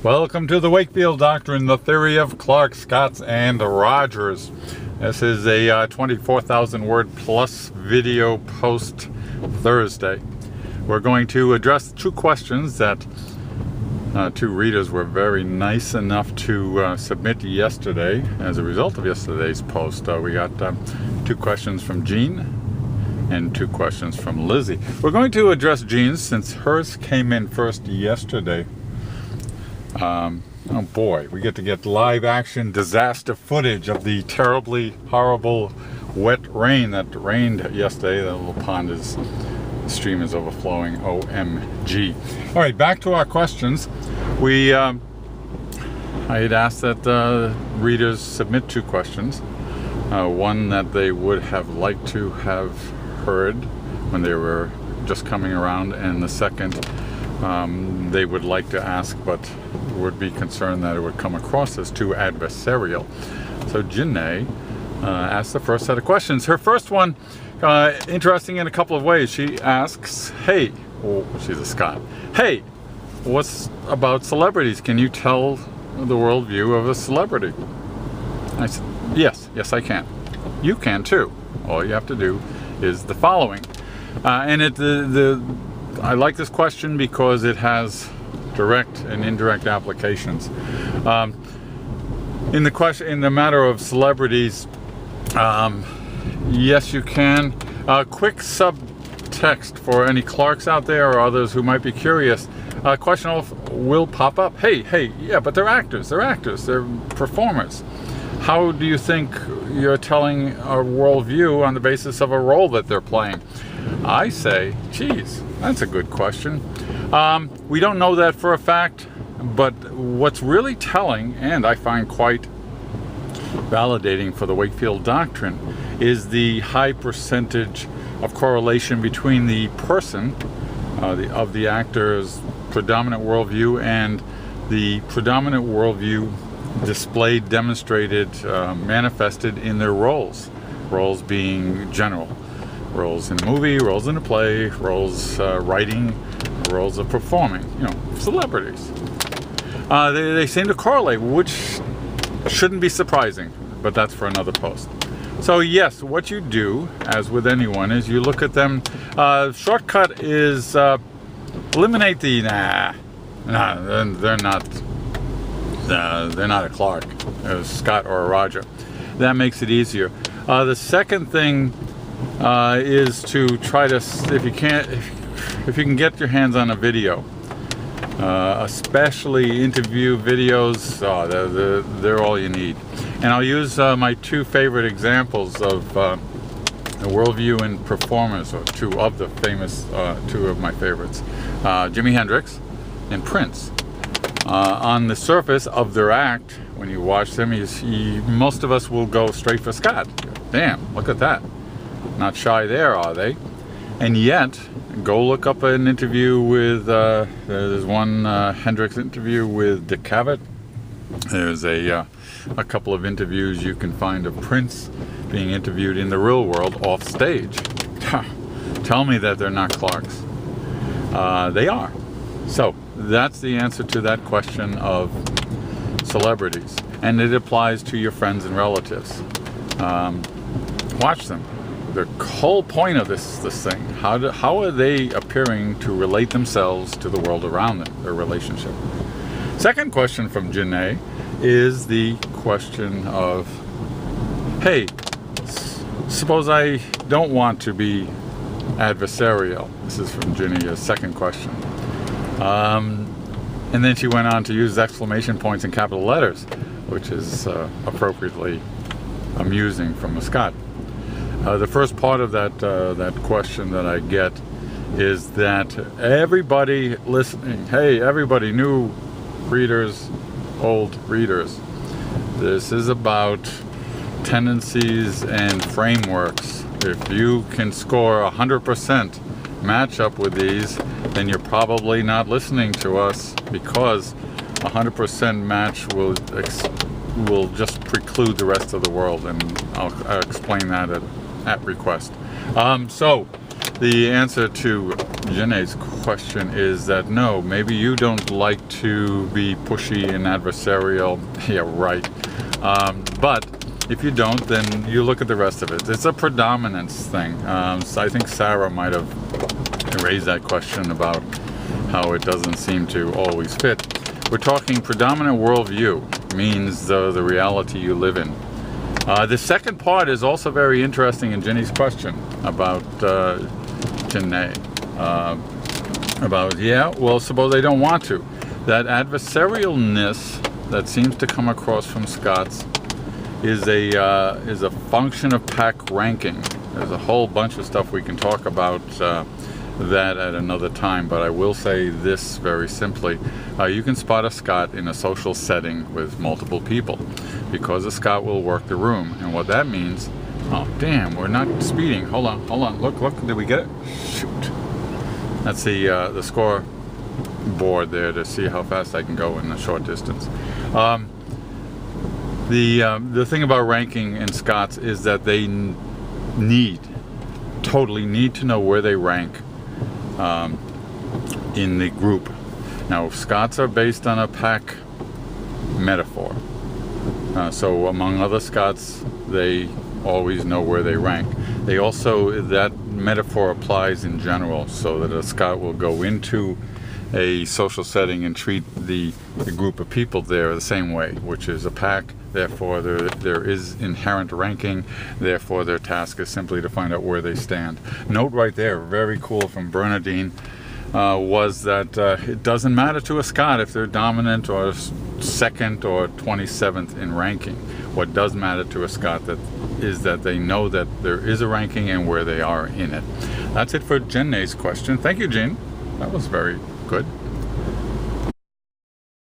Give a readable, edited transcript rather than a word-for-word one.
Welcome to the Wakefield Doctrine, the theory of Clark, Scotts, and Rogers. This is a 24,000 word plus video post Thursday. We're going to address two questions that two readers were very nice enough to submit yesterday. As a result of yesterday's post, we got two questions from Jean and two questions from Lizzie. We're going to address Jean's since hers came in first yesterday. Oh boy, we get to get live action disaster footage of the terribly horrible wet rain that rained yesterday. The little pond the stream is overflowing. OMG. All right, back to our questions. I had asked that readers submit two questions. One that they would have liked to have heard when they were just coming around, and the second they would like to ask but would be concerned that it would come across as too adversarial. So Janae asked the first set of questions. Her first one, interesting in a couple of ways. She asks, hey, she's a Scot, hey, what's about celebrities? Can you tell the worldview of a celebrity? I said, yes I can. You can too. All you have to do is the following. And I like this question because it has direct and indirect applications. In the matter of celebrities, yes, you can. Quick subtext for any Clarks out there or others who might be curious. Question will pop up. Hey, yeah, but they're actors. They're performers. How do you think you're telling a worldview on the basis of a role that they're playing? I say, geez, that's a good question. We don't know that for a fact, but what's really telling, and I find quite validating for the Wakefield Doctrine, is the high percentage of correlation between the person, of the actor's predominant worldview, and the predominant worldview displayed, demonstrated, manifested in their roles. Roles being general. Roles in a movie, roles in a play, roles writing, roles of performing, celebrities. They seem to correlate, which shouldn't be surprising, but that's for another post. So yes, what you do, as with anyone, is you look at them. Shortcut is eliminate the they're not a Clark, a Scott, or a Roger. That makes it easier. The second thing is to try to, if you can get your hands on a video, especially interview videos, they're all you need. And I'll use my two favorite examples of the worldview and performers, or two of the famous, two of my favorites, Jimi Hendrix and Prince. On the surface of their act, when you watch them, most of us will go straight for Scott. Damn, look at that. Not shy there, are they? And yet, go look up an interview with, there's one Hendrix interview with Dick Cavett. There's a couple of interviews you can find of Prince being interviewed in the real world off stage. Tell me that they're not Clarks. They are. So, that's the answer to that question of celebrities. And it applies to your friends and relatives. Watch them. The whole point of this thing, how are they appearing to relate themselves to the world around them, their relationship? Second question from Janae is the question of, hey, suppose I don't want to be adversarial. This is from Ginny's second question. And then she went on to use exclamation points in capital letters, which is appropriately amusing from a Scot. The first part of that question that I get is that everybody listening, hey, everybody, new readers, old readers, this is about tendencies and frameworks. If you can score 100% match up with these, then you're probably not listening to us, because 100% match will just preclude the rest of the world, and I'll explain that at request. So The answer to Jenne's question is that no, maybe you don't like to be pushy and adversarial. Yeah, right. But if you don't, then you look at the rest of it. It's a predominance thing. So I think Sarah might have raised that question about how it doesn't seem to always fit. We're talking predominant worldview, means the reality you live in. The second part is also very interesting in Jenny's question about Jenne. About, yeah, well, suppose they don't want to. That adversarialness that seems to come across from Scots is a function of pack ranking. There's a whole bunch of stuff we can talk about that at another time, but I will say this very simply. You can spot a Scot in a social setting with multiple people because a Scot will work the room, and what that means, oh damn, we're not speeding, hold on, look, did we get it? Shoot. That's the score board there to see how fast I can go in a short distance. The thing about ranking in Scots is that they totally need to know where they rank in the group. Now, Scots are based on a pack metaphor. So among other Scots, they always know where they rank. They also, that metaphor applies in general, so that a Scot will go into a social setting and treat the group of people there the same way, which is a pack. Therefore, there is inherent ranking. Therefore, their task is simply to find out where they stand. Note right there, very cool from Bernardine, was that it doesn't matter to a Scot if they're dominant or second or 27th in ranking. What does matter to a Scot is that they know that there is a ranking and where they are in it. That's it for Jenne's question. Thank you, Jean. That was very good.